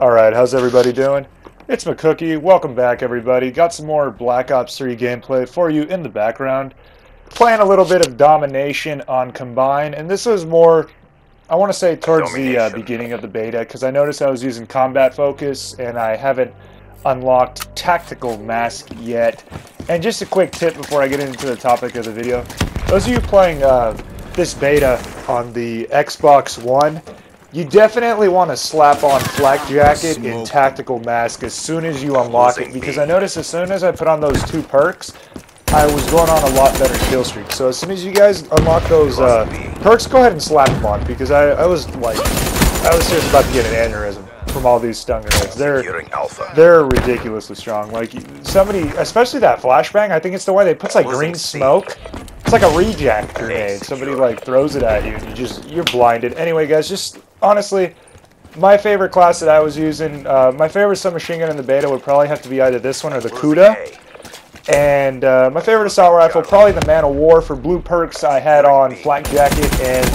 Alright, how's everybody doing? It's MCKOOKIE. Welcome back, everybody. Got some more Black Ops 3 gameplay for you in the background. Playing a little bit of Domination on Combine, and this was more, I want to say, towards the beginning of the beta, because I noticed I was using Combat Focus, and I haven't unlocked Tactical Mask yet. And just a quick tip before I get into the topic of the video. Those of you playing this beta on the Xbox One, you definitely want to slap on Flak Jacket and Tactical Mask as soon as you unlock it, because I noticed as soon as I put on those two perks, I was going on a lot better kill streak. So as soon as you guys unlock those perks, go ahead and slap them on, because I was seriously about to get an aneurysm from all these stun grenades. They're ridiculously strong. Like somebody, especially that flashbang, I think it's the one that puts like green smoke. It's like a reject grenade. Somebody like throws it at you and you're blinded. Anyway, guys, just honestly, my favorite class that I was using, my favorite submachine gun in the beta would probably have to be either this one or the Kuda. And my favorite assault rifle, probably the Man of War. For blue perks, I had on Flak Jacket and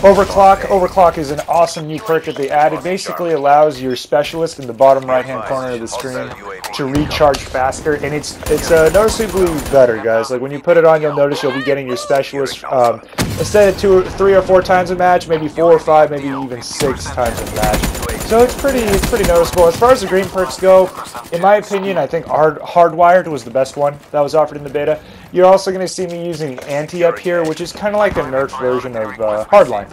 Overclock. Overclock is an awesome new perk that they added. Basically allows your specialist in the bottom right-hand corner of the screen to recharge faster, and it's noticeably better, guys. Like when you put it on, you'll notice you'll be getting your specialist instead of 3 or 4 times a match, maybe 4 or 5, maybe even 6 times a match. So it's pretty noticeable. As far as the green perks go, in my opinion, I think Hardwired was the best one that was offered in the beta. You're also going to see me using Anti up here, which is kind of like a nerfed version of Hardline.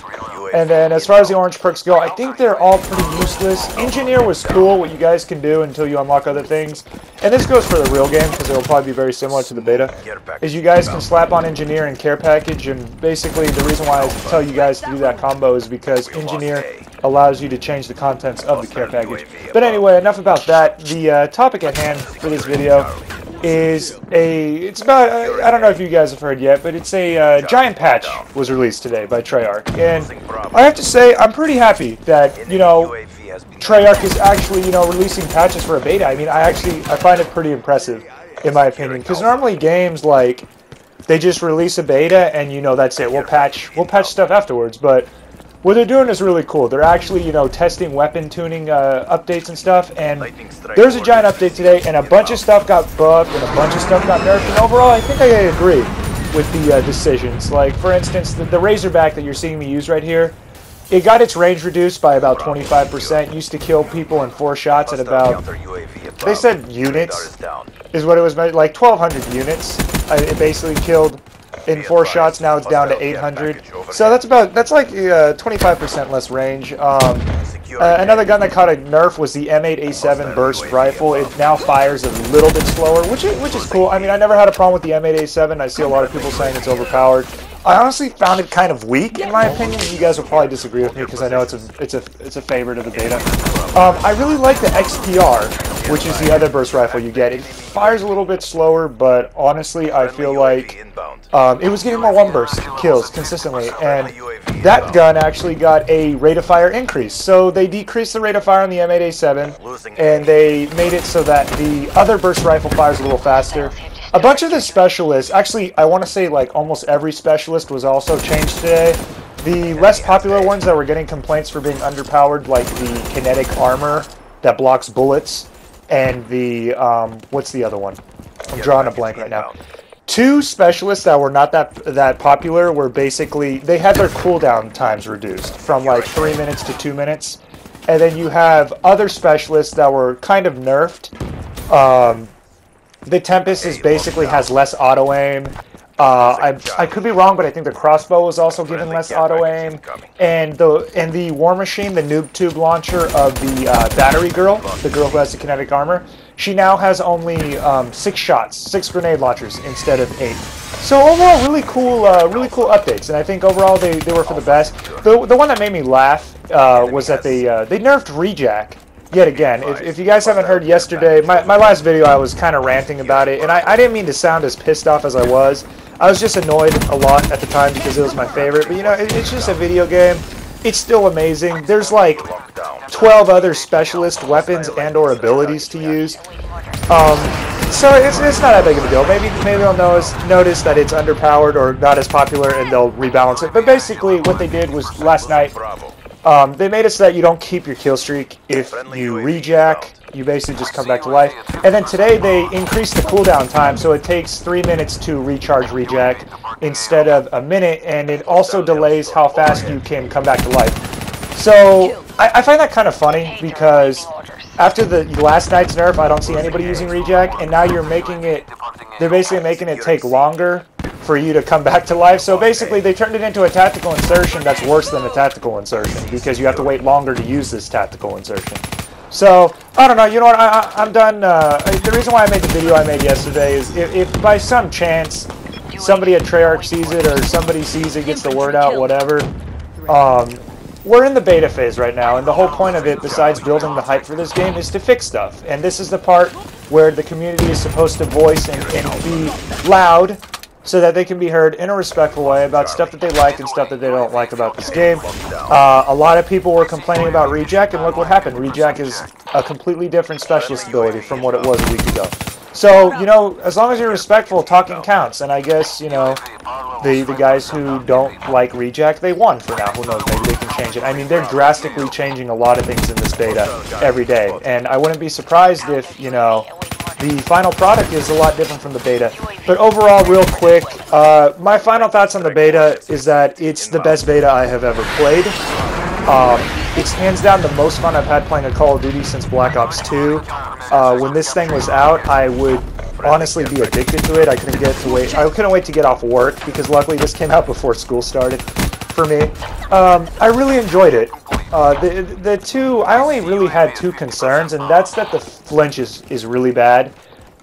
And then as far as the orange perks go, I think they're all pretty useless. Engineer was cool, what you guys can do until you unlock other things. And this goes for the real game, because it'll probably be very similar to the beta, is you guys can slap on Engineer and Care Package, and basically the reason why I tell you guys to do that combo is because Engineer allows you to change the contents of the Care Package. But anyway, enough about that. The topic at hand for this video is it's about, I don't know if you guys have heard yet, but it's a giant patch was released today by Treyarch, and I have to say I'm pretty happy that, you know, Treyarch is actually, you know, releasing patches for a beta. I mean, I find it pretty impressive, in my opinion, because normally games, like, they just release a beta and, you know, that's it. We'll patch stuff afterwards, but what they're doing is really cool. They're actually, you know, testing weapon tuning updates and stuff, and there's a giant update today, and a bunch of stuff got buffed, and a bunch of stuff got nerfed, and overall, I think I agree with the decisions. Like, for instance, the Razorback that you're seeing me use right here, it got its range reduced by about 25%. Used to kill people in 4 shots at about, they said units, is what it was, like 1,200 units. It basically killed in 4 shots. Now it's down to 800. So that's like 25% less range. Another gun that caught a nerf was the M8A7 burst rifle. It now fires a little bit slower, which is cool. I mean, I never had a problem with the M8A7. I see a lot of people saying it's overpowered. I honestly found it kind of weak, in my opinion. You guys will probably disagree with me because I know it's a favorite of the beta. I really like the XPR, which is the other burst rifle you get. It fires a little bit slower, but honestly, I feel like it was getting more one burst kills consistently, and that gun actually got a rate of fire increase. So they decreased the rate of fire on the M8A7, and they made it so that the other burst rifle fires a little faster. A bunch of the specialists, actually, I want to say like almost every specialist was also changed today. The less popular ones that were getting complaints for being underpowered, like the kinetic armor that blocks bullets, and the, what's the other one? I'm drawing a blank right now. 2 specialists that were not that popular were basically, they had their cooldown times reduced from like 3 minutes to 2 minutes. And then you have other specialists that were kind of nerfed. The Tempest basically has less auto-aim. I could be wrong, but I think the crossbow was also given less auto-aim. And the War Machine, the noob tube launcher of the battery girl, the girl who has the kinetic armor, she now has only 6 shots, 6 grenade launchers instead of 8. So overall, really cool updates, and I think overall they were for the best. The one that made me laugh was that they nerfed Rejack yet again. If you guys haven't heard yesterday, my last video, I was kind of ranting about it, and I didn't mean to sound as pissed off as I was. I was just annoyed a lot at the time because it was my favorite, but you know, it's just a video game. It's still amazing. There's like 12 other specialist weapons and or abilities to use. So it's not that big of a deal. Maybe they'll notice that it's underpowered or not as popular, and they'll rebalance it. But basically, what they did was last night, They made it so that you don't keep your kill streak if you rejack. You basically just come back to life. And then today they increased the cooldown time, so it takes 3 minutes to recharge rejack instead of a minute, and it also delays how fast you can come back to life. So I find that kind of funny because after the last night's nerf, I don't see anybody using rejack, and now you're making it, they're basically making it take longer for you to come back to life. So basically they turned it into a tactical insertion that's worse than a tactical insertion because you have to wait longer to use this tactical insertion. So, I don't know, you know what, I'm done. The reason why I made the video I made yesterday is if by some chance somebody at Treyarch sees it or somebody sees it, gets the word out, whatever, we're in the beta phase right now, and the whole point of it, besides building the hype for this game, is to fix stuff. And this is the part where the community is supposed to voice and be loud so that they can be heard in a respectful way about stuff that they like and stuff that they don't like about this game. A lot of people were complaining about rejack, and look what happened. Rejack is a completely different specialist ability from what it was a week ago. So, you know, as long as you're respectful, talking counts. And I guess, you know, the guys who don't like rejack, they won for now. Who knows, maybe they can change it. I mean, they're drastically changing a lot of things in this beta every day. And I wouldn't be surprised if, you know, the final product is a lot different from the beta. But overall, real quick, my final thoughts on the beta is that it's the best beta I have ever played. It's hands down the most fun I've had playing a Call of Duty since Black Ops 2. When this thing was out, I would honestly be addicted to it. I couldn't wait to get off work because luckily this came out before school started for me. I really enjoyed it. I only really had two concerns, and that's that the flinch is really bad.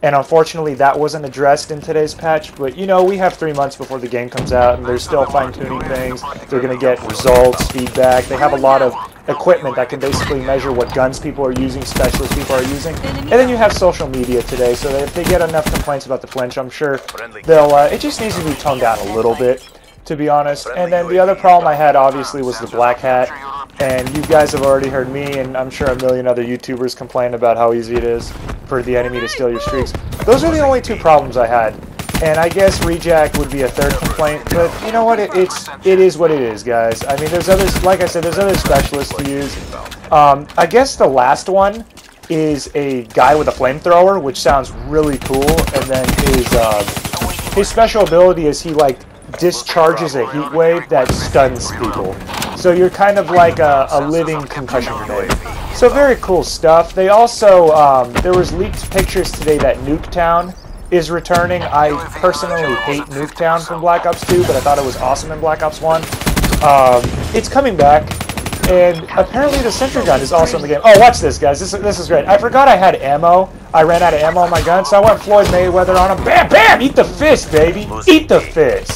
And unfortunately, that wasn't addressed in today's patch. But, you know, we have 3 months before the game comes out, and they're still fine-tuning things. They're going to get results, feedback. They have a lot of equipment that can basically measure what guns people are using, specialist people are using. And then you have social media today, so that if they get enough complaints about the flinch, I'm sure they'll... it just needs to be toned down a little bit, to be honest. And then the other problem I had, obviously, was the black hat. And you guys have already heard me, and I'm sure a million other YouTubers complain about how easy it is for the enemy to steal your streaks. Those are the only two problems I had. And I guess rejack would be a third complaint, but you know what? It is what it is, guys. I mean, there's others, like I said, there's other specialists to use. I guess the last one is a guy with a flamethrower, which sounds really cool. And then his special ability is he like discharges a heat wave that stuns people. So you're kind of like a living concussion grenade. So very cool stuff. They also, there was leaked pictures today that Nuketown is returning. I personally hate Nuketown from Black Ops 2, but I thought it was awesome in Black Ops 1. It's coming back, and apparently the sentry gun is also in the game. Oh, watch this, guys. This is great. I forgot I had ammo. I ran out of ammo on my gun, so I went Floyd Mayweather on him. Bam, bam! Eat the fist, baby! Eat the fist!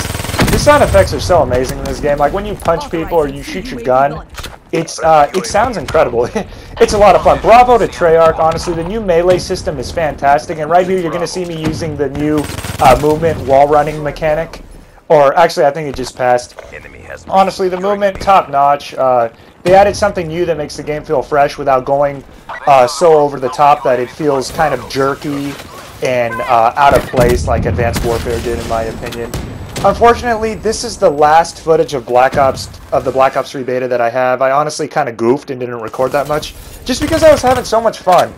The sound effects are so amazing in this game. Like when you punch people or you shoot your gun, it sounds incredible. It's a lot of fun. Bravo to Treyarch. Honestly, the new melee system is fantastic. And right here, you're going to see me using the new movement wall running mechanic. Or actually, I think it just passed. Honestly, the movement, top notch. They added something new that makes the game feel fresh without going so over the top that it feels kind of jerky and out of place like Advanced Warfare did, in my opinion. Unfortunately, this is the last footage of the Black Ops 3 beta that I have. I honestly kind of goofed and didn't record that much, just because I was having so much fun.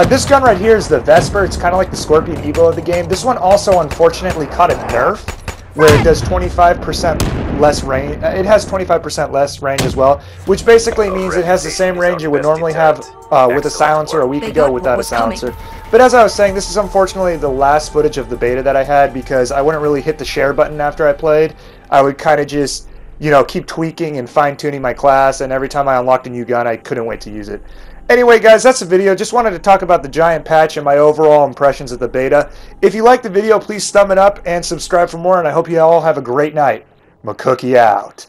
This gun right here is the Vesper. It's kind of like the Scorpion Evo of the game. This one also, unfortunately, caught a nerf, where it does 25% less range. It has 25% less range as well, which basically means it has the same range it would normally have with a silencer a week ago without a silencer. But as I was saying, this is unfortunately the last footage of the beta that I had because I wouldn't really hit the share button after I played. I would kind of just, you know, keep tweaking and fine-tuning my class, and every time I unlocked a new gun, I couldn't wait to use it. Anyway, guys, that's the video. Just wanted to talk about the giant patch and my overall impressions of the beta. If you liked the video, please thumb it up and subscribe for more, and I hope you all have a great night. MCKOOKIE out.